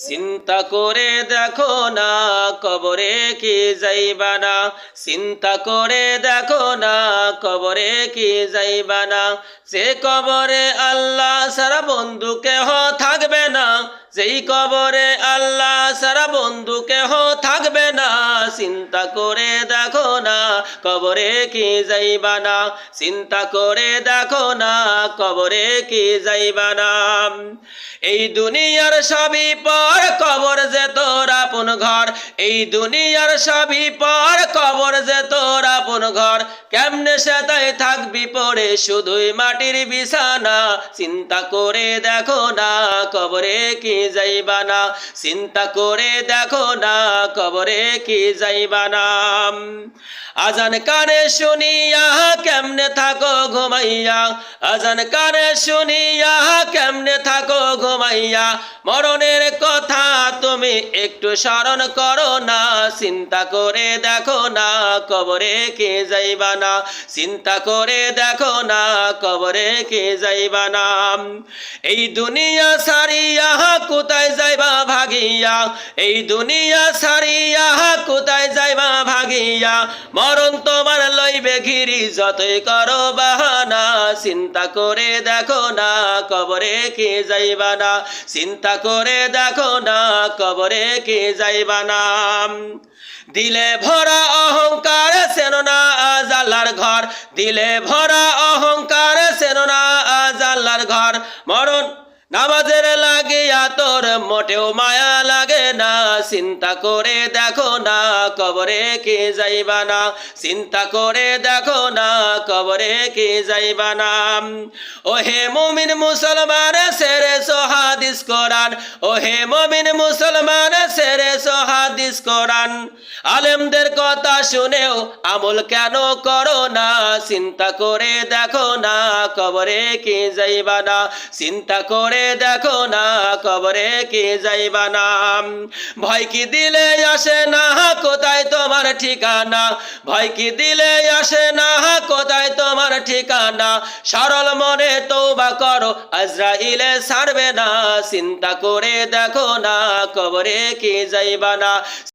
চিন্তা করে দেখো না কবরে কি যাইবা না। চিন্তা করে দেখো না কবরে কি যাইবা না। যে কবরে আল্লাহ সারা বন্ধু কেহ থাকবে না। যেই কবরে আল্লাহ সারা বন্ধু কেহ থাকবে না। চিন্তা করে দেখো না কবরে কি যাইবা না। চিন্তা করে দেখো না কবরে কি যাইবা না। এই দুনিয়ার সবই পর কবর যে তোর আপন ঘর। এই দুনিয়ার সবই পর কবর যে তোর আপন ঘর। কেমনে সেটাই থাকবি পড়ে শুধুই মাটির বিছানা। চিন্তা করে দেখো না কবরে কি যাইবা না। চিন্তা করে দেখো না কবরে কি যাইবা না। আজান কানে শুনিয়া কেমনে থাকো ঘুমাইয়া। আজান কানে শুনিয়া কেমনে থাকো ঘুমাইয়া। মরণের কথা তুমি একটু স্মরণ করো না। চিন্তা করে দেখো না কবরে কে যাইবা না। চিন্তা করে দেখো না কবরে কে যাইবা না। এই দুনিয়া সারিয়া কোথায় যাইবা ভাগিয়া। এই দুনিয়া সারিয়া কোথায় যাইবা ভাগিয়া। মরণ তোমার লইবে ঘিরি যতই করো বাহানা। চিন্তা করে দেখো না কবরে কে যাইবা না। চিন্তা করে দেখো না কবরে কে যাইবা না। দিলে ভরা অহংকার চেনো না আজ আল্লাহর ঘর। দিলে ভরা অহংকার চেনো না আজ আল্লাহর ঘর। মরণ নামাজের লাগিয়া তোর মোটেও মায়া লাগে না। চিন্তা করে দেখো না কবরে কে যাইবা না। চিন্তা করে দেখো না কবরে কে যাইবা না। ওহে মুমিন মুসলমান সেরেছো হাদিস কোরআন। ওহে মুমিন মুসলমান সেরেছো হাদিস কোরআন। আলেমদের কথা শুনেও আমল কেন করো না। চিন্তা করে দেখো না কবরে কে যাইবা না। চিন্তা করে দেখো না কবরে কে যাইবা না। ভয় কি দিলে আসে না কোথায় তোমার ঠিকানা। ভয় কি দিলে আসে না কোথায় তোমার ঠিকানা। সরল মনে তওবা করো আজরাইলে ছাড়বে না। চিন্তা করে দেখো না কবরে কে যাইবা না।